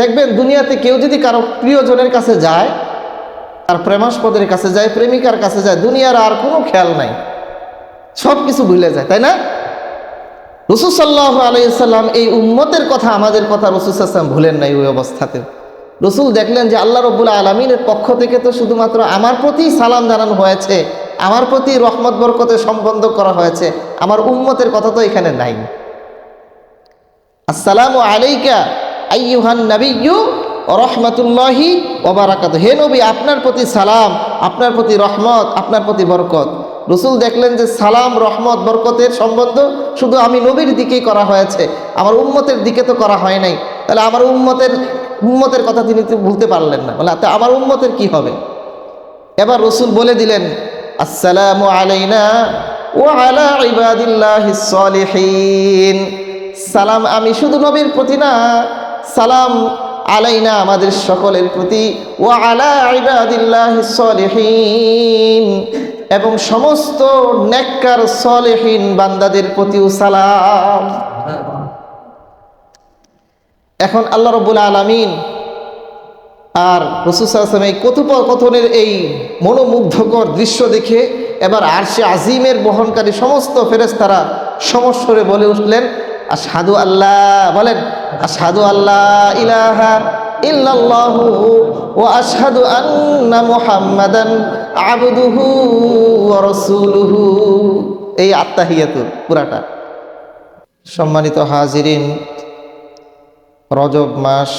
দেখবেন দুনিয়াতে কেউ যদি কারো প্রিয়জনের কাছে যায়, তার প্রেমাস্পদের কাছে যায়, প্রেমিকার কাছে যায়, দুনিয়ার আর কোনো খেয়াল নাই, সব কিছু ভুলে যায়, তাই না? রাসূল সাল্লাল্লাহু আলাইহি সাল্লাম এই উম্মতের কথা, আমাদের কথা রাসূল সাল্লাল্লাহু আলাইহি সাল্লাম ভুলেন নাই। ওই অবস্থাতে রাসূল দেখলেন যে আল্লাহ রাব্বুল আলামিনের পক্ষ থেকে তো শুধুমাত্র আমার প্রতি সালাম জানানো হয়েছে, আমার প্রতি রহমত বরকতের সম্বন্ধ করা হয়েছে, আমার উম্মতের কথা তো এখানে নাই। আসসালামু আলাইকা আইয়ুহান নাবিয়্যু ওয়া রাহমাতুল্লাহি ওয়া বারাকাতুহু। হে নবী, আপনার প্রতি সালাম, আপনার প্রতি রহমত, আপনার প্রতি বরকত। রাসূল দেখলেন যে সালাম, রহমত, বরকতের সম্বন্ধ শুধু আমি নবীর দিকেই করা হয়েছে, আমার উম্মতের দিকে তো করা হয় নাই। তাহলে আমার উম্মতের কথা তিনি বলতে পারলেন না, বলে আমার উম্মতের কি হবে? এবার রাসূল বলে দিলেন, আসসালামু আলাইনা ওয়া আলা ইবাদিল্লাহিস সালিহিন। সালাম আমি শুধু নবীর প্রতি না, সালাম আলাইনা আমাদের সকলের প্রতি, ওয়া আলা ইবাদিল্লাহিস সালিহিন এবং সমস্ত নেককার সালেহীন বান্দাদের প্রতিও সালাম। এখন আল্লাহ রাব্বুল আলামিন আর রাসূল সাল্লাল্লাহু আলাইহি ওয়াসাল্লাম এই কথোপকথনের এই মনোমুগ্ধকর দৃশ্য দেখে এবার আরশে আজিমের বহনকারী সমস্ত ফেরেশতারা সমস্বরে বলে উঠলেন, আশহাদু আল্লাহ, বলেন আশহাদু আল্লাহ ইলাহা ইল্লাল্লাহু ওয়া আশহাদু আন্না মুহাম্মাদান আবদুহু ওয়া রাসূলুহু। এই আত্তাহিয়াতুর পুরাটা। সম্মানিত হাজিরিন, রজব মাস,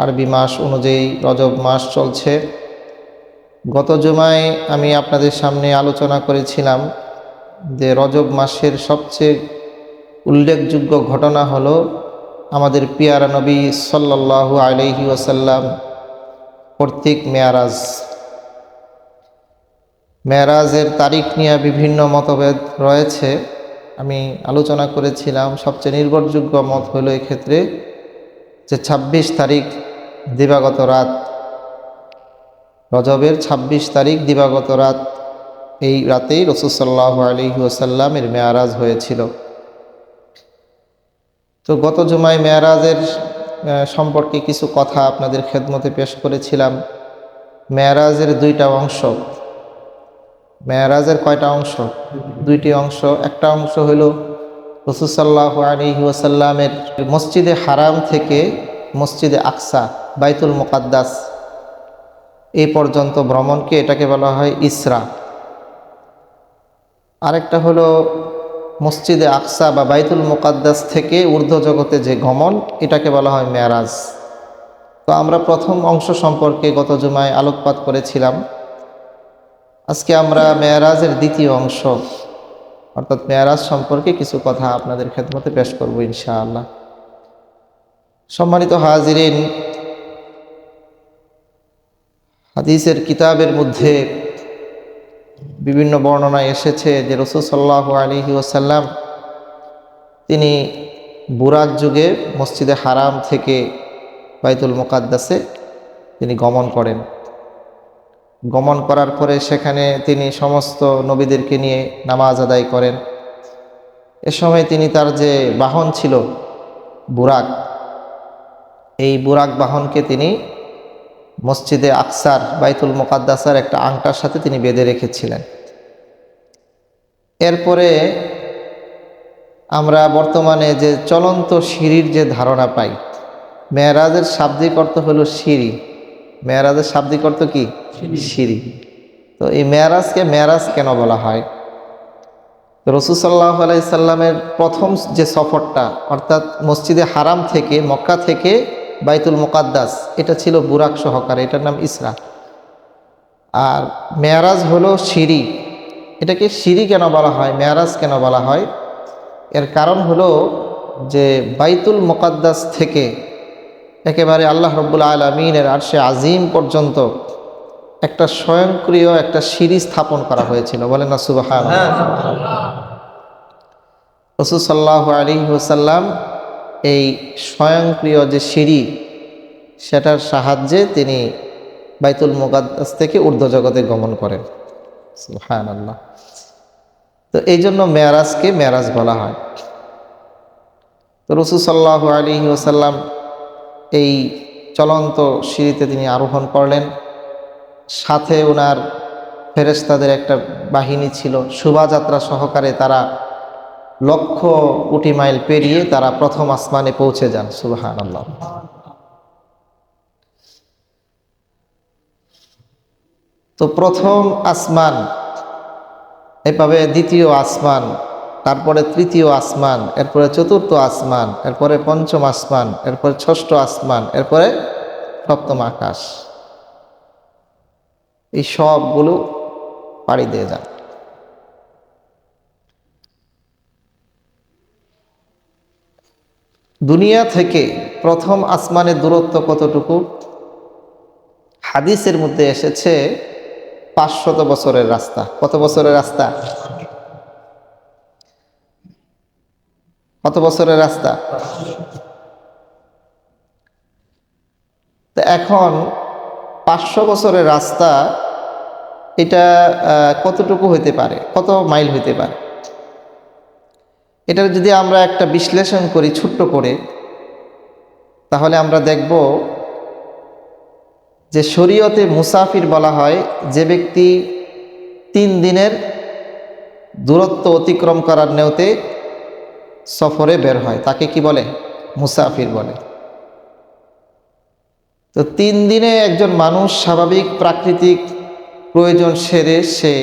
আরবি মাস অনুযায়ী রজব মাস চলছে। গত জুমায় আমি আপনাদের সামনে আলোচনা করেছিলাম যে রজব মাসের সবচেয়ে উল্লেখযোগ্য ঘটনা হলো আমাদের পিয়ারা নবী সাল্লাল্লাহু আলাইহি ওয়াসাল্লাম কর্তৃক মেয়ারাজ। মেয়ারাজের তারিখ নিয়ে বিভিন্ন মতভেদ রয়েছে। আমি আলোচনা করেছিলাম সবচেয়ে নির্ভরযোগ্য মত হলো এক্ষেত্রে যে ২৬ তারিখ দিবাগত রাত, রজবের ২৬ তারিখ দিবাগত রাত, এই রাতেই রাসূল সাল্লাল্লাহু আলাইহি ওয়াসাল্লামের মেয়ারাজ হয়েছিল। তো গত জুমায় মেয়ারাজের সম্পর্কে কিছু কথা আপনাদের খেদমতে পেশ করেছিলাম। মেয়ারাজের দুইটা অংশ। মেয়ারাজের কয়টা অংশ? দুইটি অংশ। একটা অংশ হইল রাসূল সাল্লাল্লাহু আলাইহি ওয়াসাল্লামের মসজিদে হারাম থেকে মসজিদে আকসা, বাইতুল মুকাদ্দাস এই পর্যন্ত ভ্রমণকে, এটাকে বলা হয় ইসরা। আরেকটা হলো মসজিদে আকসা বা বাইতুল মুকাদ্দাস থেকে ঊর্ধ্ব জগতে যে গমন, এটাকে বলা হয় মেয়ারাজ। তো আমরা প্রথম অংশ সম্পর্কে গত জুমায় আলোকপাত করেছিলাম। আজকে আমরা মেয়ারাজের দ্বিতীয় অংশ অর্থাৎ মেয়ারাজ সম্পর্কে কিছু কথা আপনাদের খেদমতে পেশ করব ইনশাআল্লাহ। সম্মানিত হাজিরিন, হাদিসের কিতাবের মধ্যে বিভিন্ন বর্ণনায় এসেছে যে রাসূল সাল্লাল্লাহু আলাইহি ওয়াসাল্লাম তিনি বুরাক যুগে মসজিদে হারাম থেকে বাইতুল মুকাদ্দাসে তিনি গমন করেন। গমন করার পরে সেখানে তিনি সমস্ত নবীদেরকে নিয়ে নামাজ আদায় করেন। এ সময় তিনি তার যে বাহন ছিল বুরাক, এই বুরাক বাহনকে তিনি মসজিদে আকসার বাইতুল মুকাদ্দাসের একটা আংটার সাথে তিনি বেঁধে রেখেছিলেন। এরপরে আমরা বর্তমানে যে চলন্ত সিঁড়ির যে ধারণা পাই, মেয়ারাজের শাব্দিক অর্থ হলো সিঁড়ি। মেয়ারাজের শাব্দিক অর্থ কি? সিঁড়ি। তো এই মেয়ারাজকে মেয়ারাজ কেন বলা হয়? রাসূল সাল্লাল্লাহু আলাইহি সাল্লামের প্রথম যে সফরটা অর্থাৎ মসজিদে হারাম থেকে, মক্কা থেকে বাইতুল মুকাদ্দাস, এটা ছিল বুরাক সহকারে, এটার নাম ইসরা। আর মেয়ারাজ হলো সিঁড়ি। এটাকে সিঁড়ি কেন বলা হয়, মেয়ারাজ কেন বলা হয়? এর কারণ হলো যে বাইতুল মুকাদ্দাস থেকে একেবারে আল্লাহ রাব্বুল আলামিনের আরশে আজিম পর্যন্ত একটা স্বয়ংক্রিয় একটা সিঁড়ি স্থাপন করা হয়েছিল। বলেন না সুবহানাল্লাহ। রাসূল সাল্লাল্লাহু আলাইহি ওয়াসাল্লাম এই স্বয়ংক্রিয় যে সিঁড়ি, সেটার সাহায্যে তিনি বাইতুল মুকাদ্দাস থেকে ঊর্ধ্ব জগতে গমন করেন। সুবহানাল্লাহ। তো এই জন্য মেয়ারাজকে মেয়ারাজ বলা হয়। তো রাসূল সাল্লাল্লাহু আলাইহি ওয়াসাল্লাম এই চলন্ত সিঁড়িতে তিনি আরোহণ করলেন। সাথে ওনার ফেরেশতাদের একটা বাহিনী ছিল, শোভাযাত্রা সহকারে তারা লক্ষ কোটি মাইল পেরিয়ে তারা প্রথম আসমানে পৌঁছে যান। সুবহানাল্লাহ। তো প্রথম আসমান, এভাবে দ্বিতীয় আসমান, তারপরে তৃতীয় আসমান, এরপরে চতুর্থ আসমান, এরপরে পঞ্চম আসমান, এরপরে ষষ্ঠ আসমান, এরপরে সপ্তম আকাশ। এই সবগুলো পাড়ি দিয়ে যান। দুনিয়া থেকে প্রথম আসমানের দূরত্ব কতটুকু? হাদিসের মধ্যে এসেছে 500 বছরের রাস্তা। কত বছরের রাস্তা? কত বছরের রাস্তা? তো এখন 500 বছরের রাস্তা, এটা কতটুকু হইতে পারে, কত মাইল হইতে পারে? এটার যদি আমরা একটা বিশ্লেষণ করি ছোট্ট করে, তাহলে আমরা দেখব যে শরীয়তে মুসাফির বলা হয় যে ব্যক্তি 3 দিনের দূরত্ব অতিক্রম করার নিয়তে সফরে বের হয় তাকে কি বলে? মুসাফির বলে। তো 3 দিনে একজন মানুষ স্বাভাবিক প্রাকৃতিক প্রয়োজন সেরে সে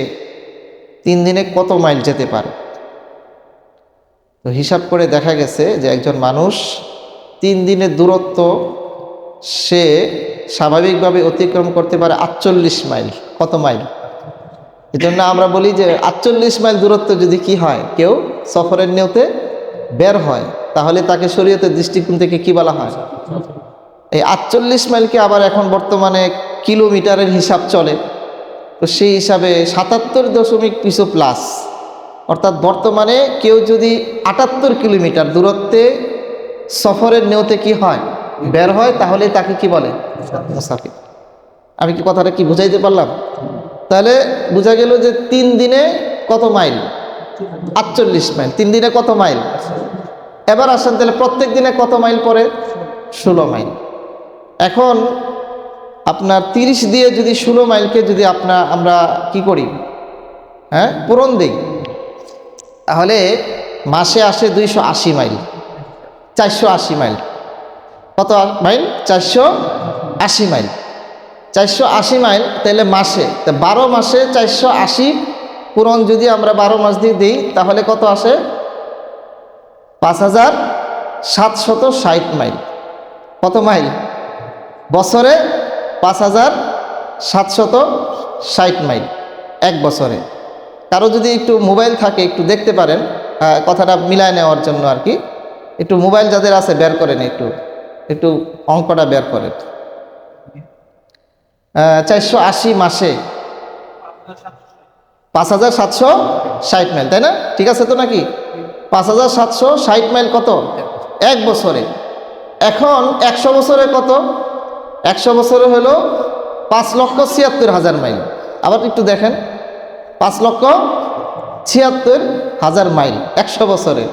3 দিনে কত মাইল যেতে পারে? তো হিসাব করে দেখা গেছে যে একজন মানুষ 3 দিনের দূরত্ব সে স্বাভাবিকভাবে অতিক্রম করতে পারে 48 মাইল। কত মাইল? এই জন্য আমরা বলি যে 48 মাইল দূরত্ব যদি কি হয়, কেউ সফরের নিয়তে বের হয়, তাহলে তাকে শরীয়তের দৃষ্টিকোণ থেকে কি বলা হয়? এই 48 মাইলকে আবার এখন বর্তমানে কিলোমিটারের হিসাব চলে, তো সেই হিসাবে 77 কিছু প্লাস, অর্থাৎ বর্তমানে কেউ যদি 78 কিলোমিটার দূরত্বে সফরের নিয়তে কি হয়, বের হয়, তাহলে তাকে কি বলে? মুসাফির। আমি কি কথাটা কি বুঝাইতে পারলাম? তাহলে বোঝা গেল যে 3 দিনে কত মাইল? 48 মাইল। 3 দিনে কত মাইল? এবার আসেন তাহলে প্রত্যেক দিনে কত মাইল পরে? 16 মাইল। এখন আপনার 30 দিয়ে যদি 16 মাইলকে যদি আমরা কি করি, হ্যাঁ, পূরণ দিই, তাহলে মাসে আসে 280 মাইল, 480 মাইল। কত মাইল? 480 মাইল। 480 মাইল তাহলে মাসে, 12 মাসে 480 পূরণ যদি আমরা 12 মাস দিয়ে দিই, তাহলে কত আসে? 5760 মাইল। কত মাইল? বছরে 5760 মাইল এক বছরে। কারো যদি একটু মোবাইল থাকে একটু দেখতে পারেন, কথাটা মিলায় নেওয়ার জন্য আর কি। একটু মোবাইল যাদের আছে বের করেন, একটু অঙ্কটা বের করেন। 480 মাসে 5760 মাইল, তাই না? ঠিক আছে তো নাকি? 5760 মাইল কত? এক বছরে। এখন 100 বছরে কত? 100 বছরে হলো 5,76,000 মাইল। আবার একটু দেখেন, 5,76,000 মাইল 100 বছরে।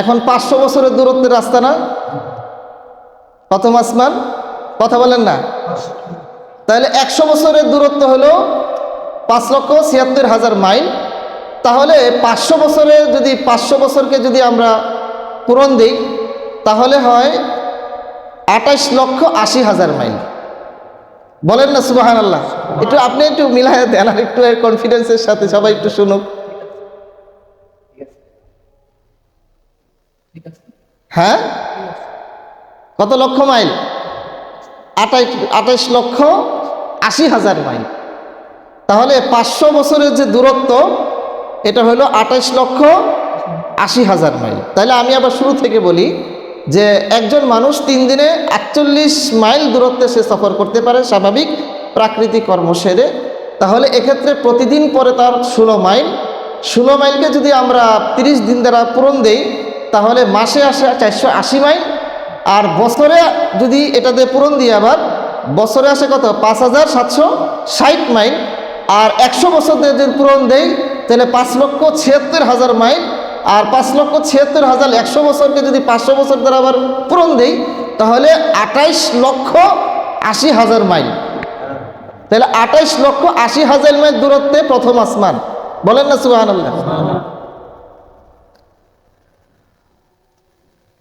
এখন 500 বছরের দূরত্বের রাস্তা না? প্রথম আসমান, কথা বলেন না? তাহলে 100 বছরের দূরত্ব হলো 5,76,000 মাইল। তাহলে 500 বছরে যদি 500 বছরকে যদি আমরা পূরণ দিই, তাহলে হয় 28,80,000 মাইল। বলেন না সুবহানাল্লাহ? একটু আপনি একটু মিলায় দেন, আর একটু কনফিডেন্সের সাথে সবাই একটু শুনুক। হ্যাঁ, কত লক্ষ মাইল? 28,80,000 মাইল। তাহলে 500 বছরের যে দূরত্ব, এটা হলো 28,80,000 মাইল। তাহলে আমি আবার শুরু থেকে বলি যে একজন মানুষ 3 দিনে 48 মাইল দূরত্বে সে সফর করতে পারে স্বাভাবিক প্রাকৃতিক কর্ম সেরে। তাহলে এক্ষেত্রে প্রতিদিন পরে তার 16 মাইল। 16 মাইলকে যদি আমরা 30 দিন দ্বারা পূরণ দেই, তাহলে মাসে আসে 480 মাইল। আর বছরে যদি এটা দিয়ে পূরণ দিই, আবার বছরে আসে কত? 5,760 মাইল। আর 100 বছর দিয়ে যদি পূরণ দেই, তাহলে 5,76,000 মাইল। আর 5,76,000 100 বছরকে যদি 500 বছর দ্বারা আবার পূরণ দেই, তাহলে 28,80,000 মাইল। তাহলে 28,80,000 মাইল দূরত্বে প্রথম আসমান। বলেন না সুবহানাল্লাহ।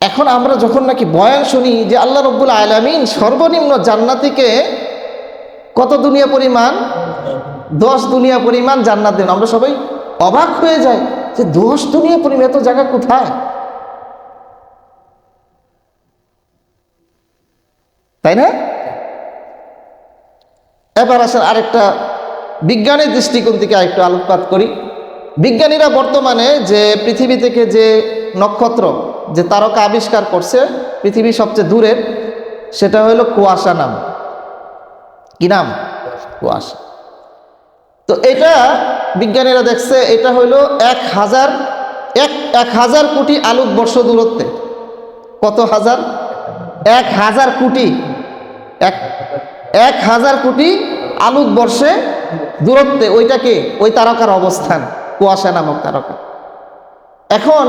এখন আমরা যখন নাকি বয়ান শুনি যে আল্লাহ রাব্বুল আলামিন সর্বনিম্ন জান্নাতীকে কত দুনিয়া পরিমাণ, 10 দুনিয়া পরিমাণ জান্নাত দেন, আমরা সবাই অবাক হয়ে যাই যে 10 দুনিয়া পরিমাণ এত জায়গা কোথায়, তাই না? এবার আসেন আরেকটা বিজ্ঞানের দৃষ্টিকোণ থেকে আরেকটু আলোকপাত করি। বিজ্ঞানীরা বর্তমানে যে পৃথিবী থেকে যে নক্ষত্র, যে তারকা আবিষ্কার করছে পৃথিবীর সবচেয়ে দূরের, সেটা হলো কুয়াশা নাম। কি নাম? কুয়াশা। তো এটা বিজ্ঞানীরা দেখছে এটা হলো 1,000 কোটি আলোকবর্ষ দূরত্বে। কত হাজার? 1,000 কোটি, 1,000 কোটি আলোকবর্ষে দূরত্বে ওইটাকে, ওই তারকার অবস্থান, কুয়াশা নামক তারকা। এখন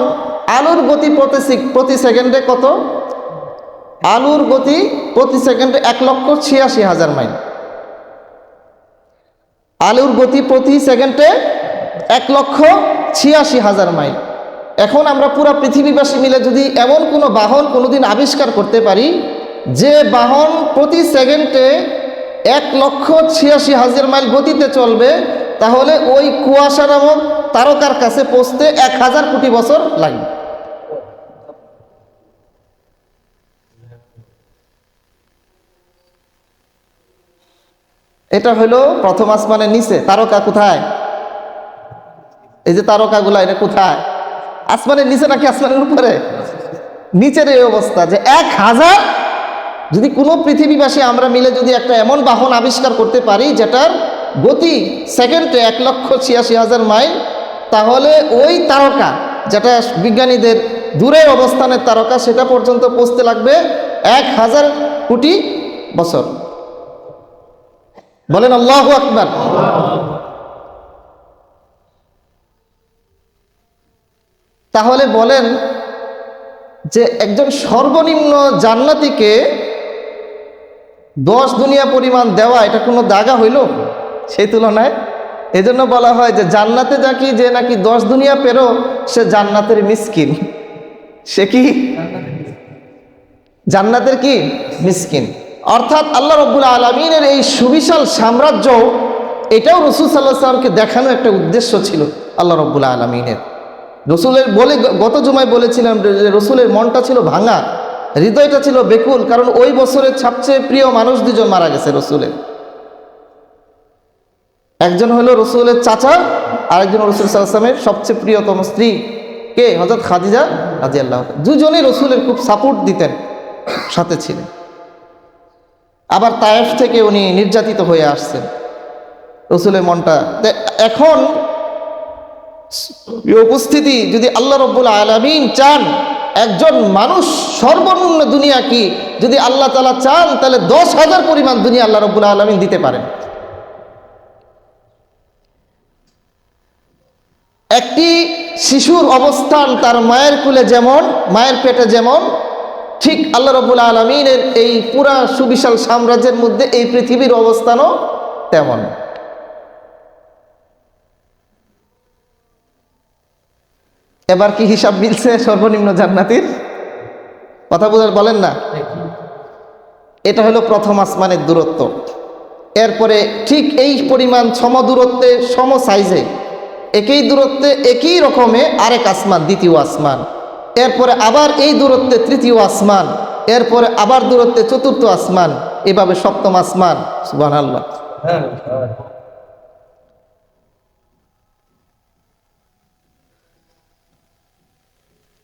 আলোর গতি প্রতি সেকেন্ডে কত? আলোর গতি প্রতি সেকেন্ডে 1,86,000 মাইল। আলোর গতি প্রতি সেকেন্ডে 1,86,000 মাইল। এখন আমরা পুরো পৃথিবীবাসী মিলে যদি এমন কোনো বাহন কোনোদিন আবিষ্কার করতে পারি যে বাহন প্রতি সেকেন্ডে 1,86,000 মাইল গতিতে চলবে, তাহলে ওই কুয়াশা নামক তারকার কাছে পৌঁছতে 1,000 কোটি বছর লাগবে। এটা হলো প্রথম আসমানের নিচে। তারকা কোথায়? এই যে তারকাগুলা, এটা কোথায়? আসমানের নিচে নাকি আসমানের উপরে? নিচের এই অবস্থা যে 1,000, যদি কোনো পৃথিবীবাসী আমরা মিলে যদি একটা এমন বাহন আবিষ্কার করতে পারি যেটার গতি সেকেন্ডে 1,86,000 মাইল, তাহলে ওই তারকা, যেটা বিজ্ঞানীদের দূরের অবস্থানের তারকা, সেটা পর্যন্ত পৌঁছতে লাগবে 1,000 কোটি বছর। বলেন আল্লাহু আকবার। তাহলে বলেন যে একজন সর্বনিম্ন জান্নাতীকে 10 দুনিয়া পরিমাণ দেওয়া, এটা কোনো দাগা হইল সেই তুলনায়? এজন্য বলা হয় যে জান্নাতে যাকি যে নাকি 10 দুনিয়া পেরো, সে জান্নাতের মিসকিন। সে কি? জান্নাতের কি? মিসকিন। অর্থাৎ আল্লাহ রাব্বুল আলামিনের এই সুবিশাল সাম্রাজ্য, এটাও রাসূল সাল্লাল্লাহু আলাইহি ওয়াসাল্লামকে দেখানো একটা উদ্দেশ্য ছিল আল্লাহ রাব্বুল আলামিনের। রসুলের বলে গত জুমায় বলেছিলাম যে রসুলের মনটা ছিল ভাঙা, হৃদয়টা ছিল বেকুল, কারণ ওই বছরের সবচেয়ে প্রিয় মানুষ 2 জন মারা গেছে রসুলের। একজন হলো রসুলের চাচা, আরেকজন রসুল সাল্লাল্লাহু আলাইহি ওয়াসাল্লামের সবচেয়ে প্রিয়তম স্ত্রী, কে? হযরত খাদিজা রাদিয়াল্লাহু তাআলা। দুজনেই রসুলের খুব সাপোর্ট দিতেন, সাথে ছিলেন। আবার তায়েফ থেকে উনি নির্যাতিত হয়ে আসছেন। রসুলের মনটা এখন উপস্থিতি, যদি আল্লাহ রাব্বুল আলামিন চান একজন মানুষ সর্বনিম্ন দুনিয়া কি, যদি আল্লাহ তাআলা চান তাহলে 10,000 পরিমাণ দুনিয়া আল্লাহ রাব্বুল আলামিন দিতে পারেন। একটি শিশুর অবস্থান তার মায়ের কোলে যেমন, মায়ের পেটে যেমন, ঠিক আল্লাহ রাব্বুল আলামিনের এই পুরা সুবিশাল সাম্রাজ্যের মধ্যে এই পৃথিবীর অবস্থানও তেমন। এবার কি হিসাব মিলছে সর্বনিম্ন জান্নাতীর? কথা বলেন না। এটা হলো প্রথম আসমানের দূরত্ব। এরপরে ঠিক এই পরিমাণ সম দূরত্বে, সম সাইজে, একই দূরত্বে একই রকমে আরেক আসমান, দ্বিতীয় আসমান। এরপরে আবার এই দূরত্বে তৃতীয় আসমান, এরপরে আবার দূরত্বে চতুর্থ আসমান, এভাবে সপ্তম আসমান। সুবহানাল্লাহ।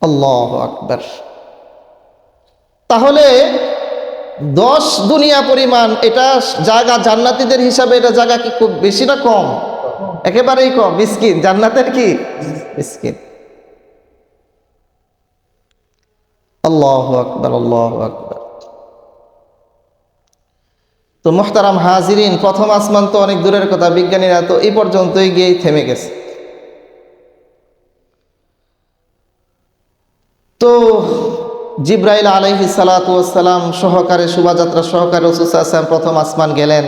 আল্লাহু আকবার। তাহলে 10 দুনিয়া পরিমাণ এটা জায়গা জান্নাতীদের হিসাবে, এটা জায়গা কি খুব বেশি না কম? একেবারেই কম। মিসকিন, জান্নাতের কি? মিসকিন। আল্লাহু আকবার, আল্লাহু আকবার। তো মুহতারাম হাজিরিন, প্রথম আসমান তো অনেক দূরের কথা, বিজ্ঞানীরা তো এই পর্যন্তই গিয়েই থেমে গেছে। তো জিব্রাইল আলাইহিস সালাতু ওয়াস সালাম সহকারে শোভাযাত্রা সহকারে রাসূল সাল্লাল্লাহু আলাইহি ওয়াসাল্লাম প্রথম আসমান গেলেন।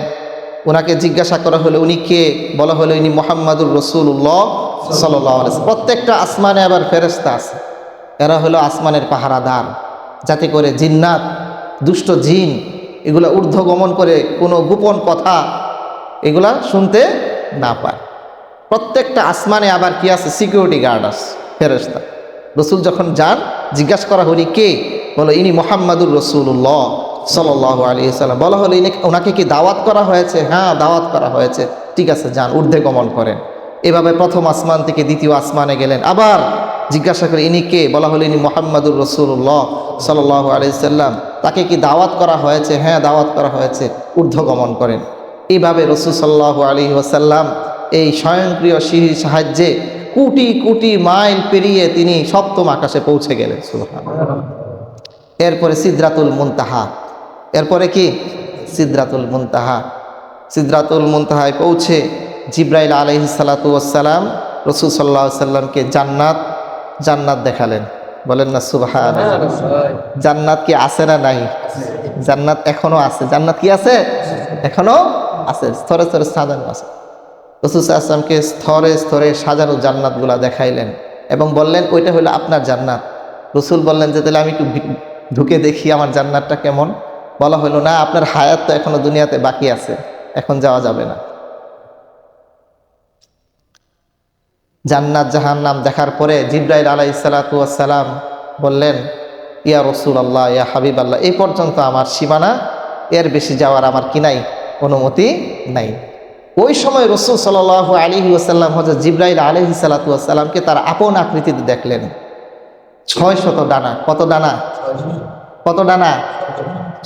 ওনাকে জিজ্ঞাসা করা হলো উনি কে? বলা হলো ইনি মুহাম্মাদুর রাসূলুল্লাহ সাল্লাল্লাহু আলাইহি ওয়াসাল্লাম। প্রত্যেকটা আসমানে আবার ফেরেশতা আছে, এরা হলো আসমানের পাহারাদার, যাতে করে জিন্নাত, দুষ্ট জিন এগুলা ঊর্ধ্বগমন করে কোনো গোপন কথা এগুলা শুনতে না পায়। প্রত্যেকটা আসমানে আবার কি আছে? সিকিউরিটি গার্ড আছে, ফেরেশতা। রসুল যখন যান জিজ্ঞাসা করা হলি কে? বলো ইনি মুহাম্মাদুর রাসূলুল্লাহ সাল্লাল্লাহু আলাইহি ওয়াসাল্লাম। বলা হলো ওনাকে কি দাওয়াত করা হয়েছে? হ্যাঁ, দাওয়াত করা হয়েছে। ঠিক আছে, যান, ঊর্ধ্বে গমন করেন। এভাবে প্রথম আসমান থেকে দ্বিতীয় আসমানে গেলেন। আবার জিজ্ঞাসা করে ইনি কে? বলা হলো ইনি মুহাম্মাদুর রাসূলুল্লাহ সাল্লাল্লাহু আলাইহি ওয়াসাল্লাম। তাকে কি দাওয়াত করা হয়েছে? হ্যাঁ, দাওয়াত করা হয়েছে। ঊর্ধ্ব গমন করেন। এইভাবে রাসূল সাল্লাল্লাহু আলাইহি ওয়াসাল্লাম এই স্বয়ংক্রিয় সিঁড়ির সাহায্যে কোটি কোটি মাইল পেরিয়ে তিনি সপ্তম আকাশে পৌঁছে গেলেন। সুবহানাল্লাহ। এরপরে সিদরাতুল মুনতাহা। এরপরে কি? সিদরাতুল মুনতাহা। সিদরাতুল মুনতাহায় পৌঁছে জিব্রাইল আলাইহিস সালাতু ওয়াস সালাম রাসূল সাল্লাল্লাহু আলাইহি সাল্লামকে জান্নাত দেখালেন। বলেন না সুবহানাল্লাহ। জান্নাত কি আছে না নাই? জান্নাত এখনো আছে। জান্নাত কি আছে? এখনো আছে, স্তরে স্তরে সাজানো আছে। রাসূল সাল্লাল্লাহু আলাইহি ওয়াসাল্লামকে স্তরে স্তরে সাজানো জান্নাতগুলা দেখাইলেন এবং বললেন ওইটা হলো আপনার জান্নাত। রসুল বললেন যে তাহলে আমি একটু ঢুকে দেখি আমার জান্নাতটা কেমন। বলা হলো না, আপনার হায়াত তো এখনো দুনিয়াতে বাকি আছে, এখন যাওয়া যাবে না। জান্নাত জাহান্নাম দেখার পরে জিব্রাইল আলাইহিস সালাতু ওয়াস সালাম বললেন ইয়া রাসূলুল্লাহ, ইয়া হাবিবাল্লাহ, এই পর্যন্ত আমার সীমানা, এর বেশি যাওয়ার আমার কি নাই? অনুমতি নাই। ওই সময় রাসূল সাল্লাল্লাহু আলাইহি ওয়াসাল্লাম হযরত জিব্রাইল আলাইহিস সালাতু ওয়াস সালামকে তার আপন আকৃতিতে দেখলেন। 600 ডানা। কত ডানা? কত ডানা?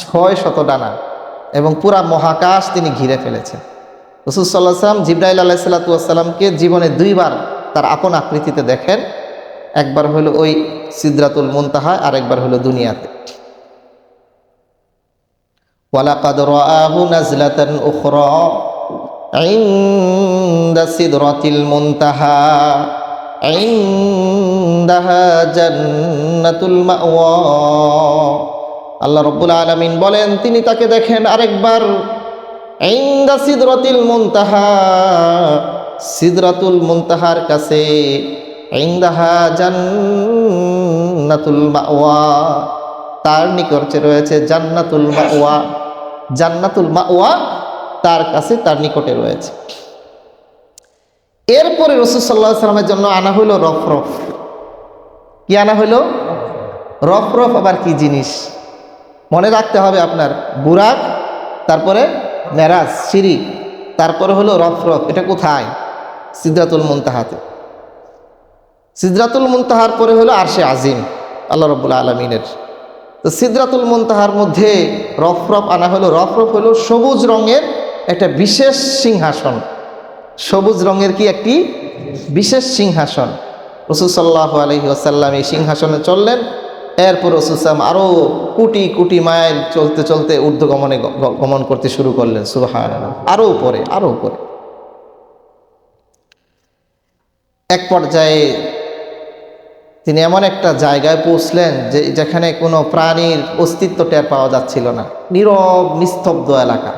600 ডানা, এবং পুরা মহাকাশ তিনি ঘিরে ফেলেছেন। রাসূল সাল্লাল্লাহু আলাইহি ওয়াসাল্লাম জিব্রাইল আলাইহিস সালাতু ওয়াস সালামকে জীবনে 2 বার তার আপন আকৃতিতে দেখেন। একবার হলো ওই সিদরাতুল মুনতাহা, আর একবার হলো দুনিয়াতে। ওয়ালাকাদ রাআহু নাজলাতান উখরা ইনদা সিদরাতিল মুনতাহা ইনদাহা জান্নাতুল মাওয়া। আল্লাহ রাব্বুল আলামিন বলেন তিনি তাকে দেখেন আরেকবার ইনদা সিদরাতিল মুনতাহা, সিদরাতুল মুনতাহার কাছে, ইনদাহা জান্নাতুল মাওয়া, তার নিকটে রয়েছে জান্নাতুল মাওয়া। জান্নাতুল মাওয়া তার কাছে, তার নিকটে রয়েছে। এরপরে রাসূল সাল্লাল্লাহু আলাইহি ওয়াসাল্লামের জন্য আনা হলো রফরফ। কি আনা হলো? রফরফ আবার কি জিনিস মনে রাখতে হবে আপনার। বুরাক, তারপরে মেরাজ সিঁড়ি, তারপরে হলো রফরফ। এটা কোথায়? সিদরাতুল মুনতাহাতে। সিদরাতুল মুনতাহার পরে হলো আরশে আজিম আল্লাহ রাব্বুল আলামিনের। তো সিদরাতুল মুনতাহার মধ্যে রফরফ আনা হলো। রফরফ হলো সবুজ রঙের একটা বিশেষ সিংহাসন। সবুজ রঙের কি একটি বিশেষ সিংহাসন। রাসূল সাল্লাল্লাহু আলাইহি ওয়াসাল্লাম এই সিংহাসনে চললেন। এরপর রাসূল সাল্লাল্লাহু আলাইহি ওয়াসাল্লাম আরো কোটি কোটি মাইল চলতে চলতে ঊর্ধ্বগমনে গমন করতে শুরু করলেন। সুবহানাল্লাহ। আরো উপরে, আরো উপরে। এক পর্যায়ে তিনি এমন একটা জায়গায় পৌঁছলেন যেখানে কোনো প্রাণীর অস্তিত্ব টের পাওয়া যাচ্ছিল না, নীরব নিস্তব্ধ এলাকা।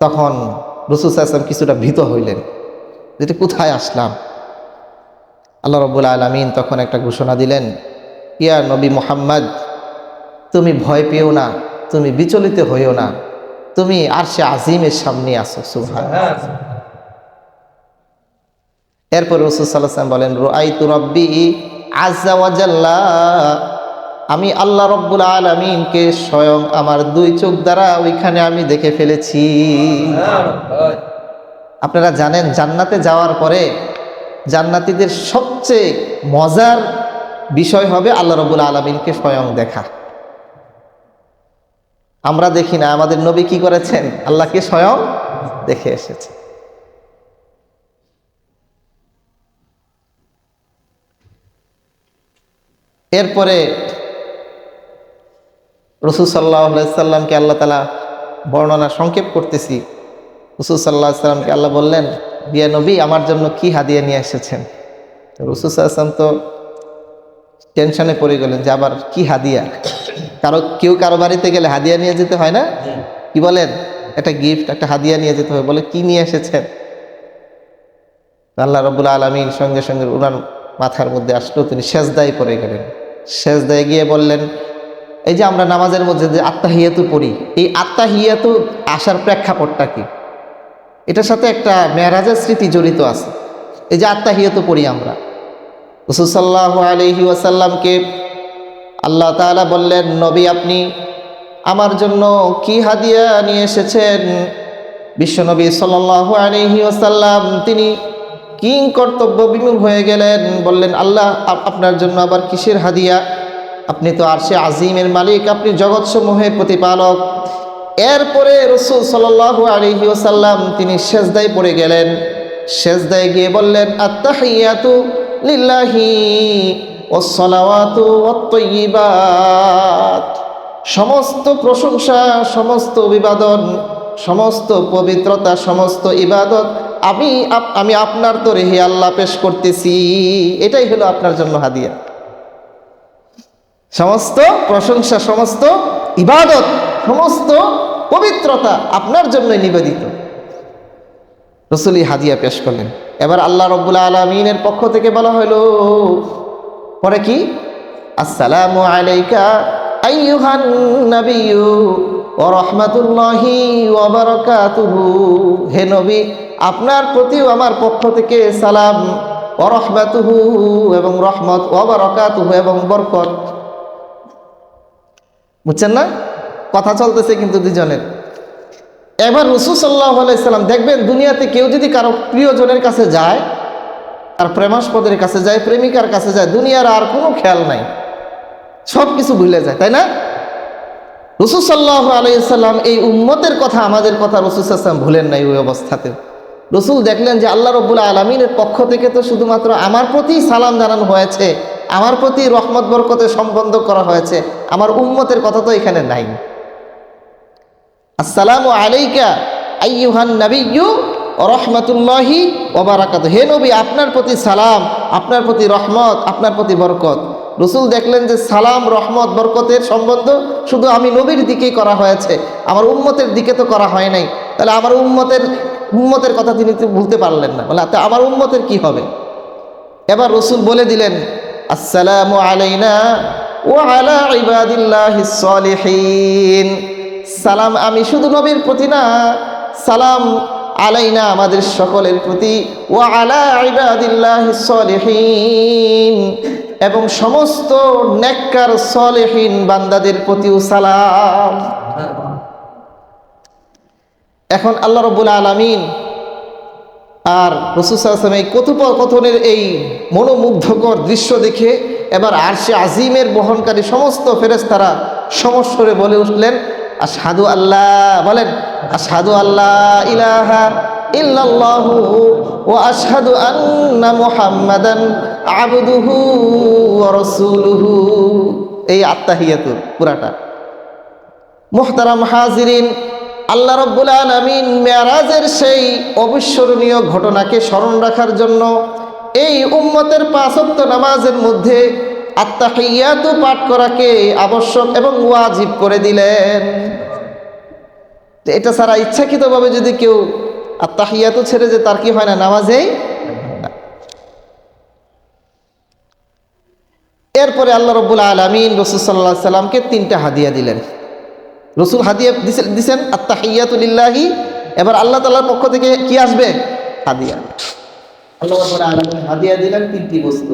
তখন রাসূল সাল্লাল্লাহু আলাইহি ওয়াসাল্লাম কিছুটা ভীত হইলেন, যেটা কোথায় আসলাম। আল্লাহ রাব্বুল আলামিন তখন একটা ঘোষণা দিলেন, ইয়া নবী মুহাম্মদ, তুমি ভয় পেও না, তুমি বিচলিত হইও না, তুমি আরশে আজিমের সামনে আসো। সুবহানাল্লাহ। এরপর রাসূল সাল্লাল্লাহু আলাইহি ওয়াসাল্লাম বলেন রাআইতু রাব্বি আযজা ওয়া জাল্লা, আমি আল্লাহ রাব্বুল আলামিনকে স্বয়ং আমার 2 চোখ দ্বারা ওইখানে আমি দেখে ফেলেছি। আপনারা জানেন জান্নাতে যাওয়ার পরে জান্নাতীদের সবচেয়ে মজার বিষয় হবে আল্লাহ রাব্বুল আলামিনকে স্বয়ং দেখা। আমরা দেখি না, আমাদের নবী কি করেছেন? আল্লাহকে স্বয়ং দেখে এসেছে। এরপরে রাসূল সাল্লাল্লাহু আলাইহি ওয়াসাল্লামকে আল্লাহ তাআলা বর্ণনা সংক্ষেপ করতেছি। রাসূল সাল্লাল্লাহু আলাইহি ওয়াসাল্লামকে আল্লাহ বললেন, ইয়া নবী, আমার জন্য কি হাদিয়া নিয়ে এসেছেন? রাসূল সাল্লাল্লাহু আলাইহি ওয়াসাল্লাম তো টেনশনে পড়ে গেলেন যে আবার কি হাদিয়া। কেউ কারো বাড়িতে গেলে হাদিয়া নিয়ে যেতে হয় না? কি বলেন? একটা গিফট, একটা হাদিয়া নিয়ে যেতে হয়। বলে কি নিয়ে এসেছেন? আল্লাহ রাব্বুল আলামিন সঙ্গে সঙ্গে উনার মাথার মধ্যে আসলো, তিনি সেজদায় পড়ে গেলেন। সেজদায় গিয়ে বললেন, এই যে আমরা নামাজের মধ্যে যে আত্তাহিয়াতু পড়ি, এই আত্তাহিয়াতু আসার প্রেক্ষাপটটা কি? এটার সাথে একটা মেরাজের স্মৃতি জড়িত আছে। এই যে আত্তাহিয়াতু পড়ি আমরা, রাসূল সাল্লাল্লাহু আলাইহি ওয়াসাল্লামকে আল্লাহ তাআলা বললেন, নবী আপনি আমার জন্য কি হাদিয়া নিয়ে এসেছেন? বিশ্বনবী সাল্লাল্লাহু আলাইহি ওয়াসাল্লাম তিনি কিং কর্তব্য বিমূঢ় হয়ে গেলেন, বললেন, আল্লাহ আপনার জন্য আবার কিসের হাদিয়া? আপনি তো আরশে আজিমের মালিক, আপনি জগৎসমূহের প্রতিপালক। এরপরে রাসূল সাল্লাল্লাহু আলাইহি ওয়াসাল্লাম তিনি সেজদায় পড়ে গেলেন। সেজদায় গিয়ে বললেন, আত্তাহিয়াতু লিল্লাহি ওয়াস সালাওয়াতু ওয়াত তাইয়্যিবাত, সমস্ত প্রশংসা, সমস্ত অভিবাদন, সমস্ত পবিত্রতা, সমস্ত ইবাদত আমি আপনার তরে হে আল্লাহ পেশ করতেছি। এটাই হলো আপনার জন্য হাদিয়া। সমস্ত প্রশংসা, সমস্ত ইবাদত, সমস্ত পবিত্রতা আপনার জন্যই নিবেদিত। রাসূলই হাদিয়া পেশ করলেন। এবার আল্লাহ রাব্বুল আলামিনের পক্ষ থেকে বলা হলো, পরে কি? আসসালামু আলাইকা আইয়ুহান নাবিয়্যু ওয়া রাহমাতুল্লাহি ওয়া বারাকাতুহু, হে নবী আপনার প্রতিও আমার পক্ষ থেকে সালাম, ওয়া রাহমাতুহু এবং রহমত, ওয়া বারাকাতুহু এবং বরকত। বুঝছেন না? কথা চলতেছে কিন্তু দুজনের। এবার রাসূল সাল্লাল্লাহু আলাইহি সাল্লাম দেখবেন, দুনিয়াতে কেউ যদি কারো প্রিয়জনের কাছে যায়, আর প্রেমাস্পদের কাছে যায়, প্রেমিকার কাছে যায়, দুনিয়ার আর কোনো খেয়াল নাই, সব কিছু ভুলে যায়, তাই না? রাসূল সাল্লাল্লাহু আলাইহি সাল্লাম এই উম্মতের কথা, আমাদের কথা রাসূল সাল্লাল্লাহু আলাইহি সাল্লাম ভুলেন নাই। ওই অবস্থাতে রাসূল দেখলেন যে আল্লাহ রাব্বুল আলামিনের পক্ষ থেকে তো শুধুমাত্র আমার প্রতি সালাম জানানো হয়েছে, আমার প্রতি রহমত বরকতের সম্বন্ধ করা হয়েছে, আমার উম্মতের কথা তো এখানে নাই। আসসালামু আলাইকা আইয়ুহান নাবিয়্যু ওয়া রাহমাতুল্লাহি ওয়া বারাকাতুহু, হে নবী আপনার প্রতি সালাম, আপনার প্রতি রহমত, আপনার প্রতি বরকত। রাসূল দেখলেন যে সালাম, রহমত, বরকতের সম্বন্ধ শুধু আমি নবীর দিকেই করা হয়েছে, আমার উম্মতের দিকে তো করা হয় নাই। তাহলে আমার উম্মতের কথা তিনি তো ভুলতে পারলেন না। বলে আমার উম্মতের কি হবে? এবার রাসূল বলে দিলেন, আসসালামু আলাইনা ওয়া আলা ইবাদিল্লাহিস সালিহিন, সালাম আমি শুধু নবীর প্রতি না, সালাম আলাইনা আমাদের সকলের প্রতি, ওয়া আলা ইবাদিল্লাহিস সালিহিন এবং সমস্ত নেককার সালেহিন বান্দাদের প্রতিও সালাম। এখন আল্লাহ রাব্বুল আলামিন আর রাসূল সাল্লাল্লাহু আলাইহি ওয়াসাল্লাম এই কথোপকথনের এই মনোমুগ্ধকর দৃশ্য দেখে এবার আরশে আজিমের বহনকারী সমস্ত ফেরেশতারা সমস্বরে বলে উঠলেন, আশহাদু আল্লাহ, বলেন আশহাদু আল্লাহ ইলাহা ইল্লাল্লাহু ওয়া আশহাদু আন্না মুহাম্মাদান আবদুহু ওয়া রাসূলুহু। এই আত্তাহিয়াতুর পুরাটা। মুহতারাম হাজিরিন, আল্লাহ রাব্বুল আলামিন মেরাজের সেই অবিস্মরণীয় ঘটনাকে স্মরণ রাখার জন্য এই উম্মতের ৫ ওয়াক্ত নামাজের মধ্যে আত্তাহিয়াতু পাঠ করাকে আবশ্যক এবং ওয়াজিব করে দিলেন। এটা ছাড়া ইচ্ছাকৃতভাবে যদি কেউ আত্তাহিয়াতু ছেড়ে যে তার কি হয় না, নামাজেই। এরপরে আল্লাহ রাব্বুল আলামিন রাসূল সাল্লাল্লাহু আলাইহি সাল্লামকে ৩টা হাদিয়া দিলেন। রাসূল হাদিয়া দিছেন আত্তাহিয়াতু লিল্লাহি। এবার আল্লাহ তাআলার পক্ষ থেকে কি আসবে? হাদিয়া। আল্লাহ রাব্বুল আলামিন হাদিয়া দিলেন ৩টি বস্তু।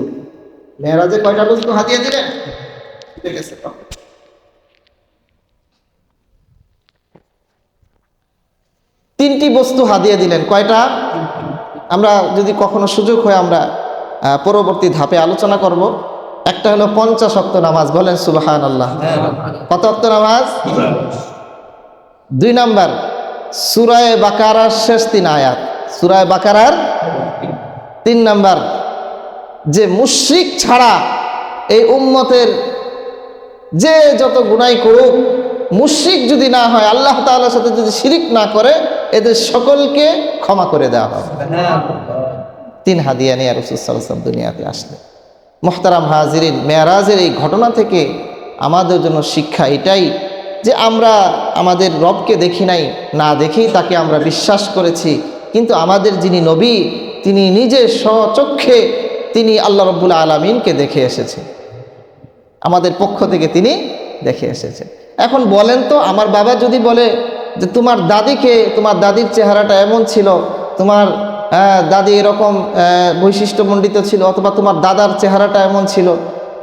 মেরাজে কয়টা বস্তু হাদিয়া দিলেন? ঠিক আছে, ৩টি বস্তু হাদিয়া দিলেন। কয়টা? আমরা যদি কখনো সুযোগ হয় আমরা পরবর্তী ধাপে আলোচনা করব। একটা হলো ৫০ ওয়াক্ত নামাজ, বলেন সুবহানাল্লাহ। কত ওয়াক্ত নামাজ? ২ নাম্বার সূরা বাকারার শেষ ৩ আয়াত, সূরা বাকারার ৩ নাম্বার, যে মুশরিক ছাড়া এই উম্মতের যে যত গুনাহ করুক, মুশরিক যদি না হয়, আল্লাহ তাআলার সাথে যদি শিরিক না করে, এদের সকলকে ক্ষমা করে দেওয়া হবে। ৩ হাদিয়া নিয়ে রাসূল সাল্লাল্লাহু আলাইহি ওয়াসাল্লাম দুনিয়াতে আসলেন। মুহতারাম হাজিরিন, মেরাজের এই ঘটনা থেকে আমাদের জন্য শিক্ষা এটাই যে আমরা আমাদের রবকে দেখি নাই, না দেখেই তাকে আমরা বিশ্বাস করেছি, কিন্তু আমাদের যিনি নবী তিনি নিজে স্বচক্ষে তিনি আল্লাহ রাব্বুল আলামিনকে দেখে এসেছেন, আমাদের পক্ষ থেকে তিনি দেখে এসেছেন। এখন বলেন তো, আমার বাবা যদি বলে যে তোমার দাদিকে, তোমার দাদির চেহারাটা এমন ছিল, তোমার দাদি এরকম বৈশিষ্ট্যমণ্ডিত ছিল, অথবা তোমার দাদার চেহারাটা এমন ছিল,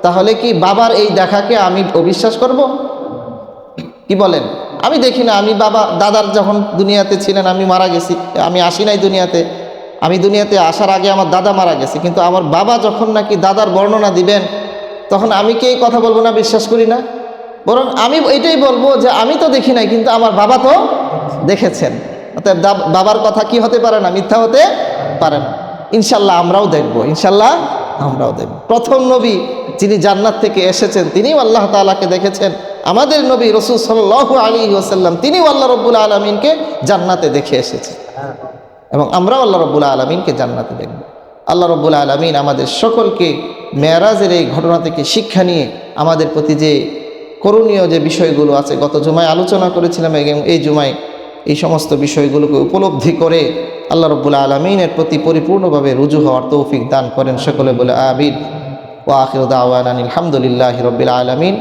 তাহলে কি বাবার এই দেখাকে আমি অবিশ্বাস করব? কি বলেন? আমি দেখি না, আমি দাদার যখন দুনিয়াতে ছিলেন আমি মারা গেছি, আমি আসি নাই দুনিয়াতে, আমি দুনিয়াতে আসার আগে আমার দাদা মারা গেছে, কিন্তু আমার বাবা যখন নাকি দাদার বর্ণনা দিবেন তখন আমি কি এই কথা বলবো না বিশ্বাস করি না? বরং আমি এটাই বলবো যে আমি তো দেখি নাই, কিন্তু আমার বাবা তো দেখেছেন। অতএব বাবার কথা কি হতে পারে না, মিথ্যা হতে পারে না। ইনশাল্লাহ আমরাও দেখব, ইনশাল্লাহ আমরাও দেখব। প্রথম নবী যিনি জান্নাত থেকে এসেছেন তিনিও আল্লাহ তাআলাকে দেখেছেন। আমাদের নবী রাসূল সাল্লাল্লাহু আলাইহি ওয়াসাল্লাম তিনিও আল্লাহ রাব্বুল আলামিনকে জান্নাতে দেখে এসেছেন, এবং আমরাও আল্লাহ রাব্বুল আলামিনকে জান্নাতে দেখব। আল্লাহ রাব্বুল আলামিন আমাদের সকলকে মেরাজের এই ঘটনা থেকে শিক্ষা নিয়ে আমাদের প্রতি যে করণীয় যে বিষয়গুলো আছে, গত জুমায় আলোচনা করেছিলাম, এই জুমায় এই সমস্ত বিষয়গুলোকে উপলব্ধি করে আল্লাহ রাব্বুল আলামিনের প্রতি পরিপূর্ণভাবে রুজু হওয়ার তৌফিক দান করেন। সকলে বলে আমিন। ওয়া আখিরু দাওয়ানা আলহামদুলিল্লাহি রাব্বিল আলামিন।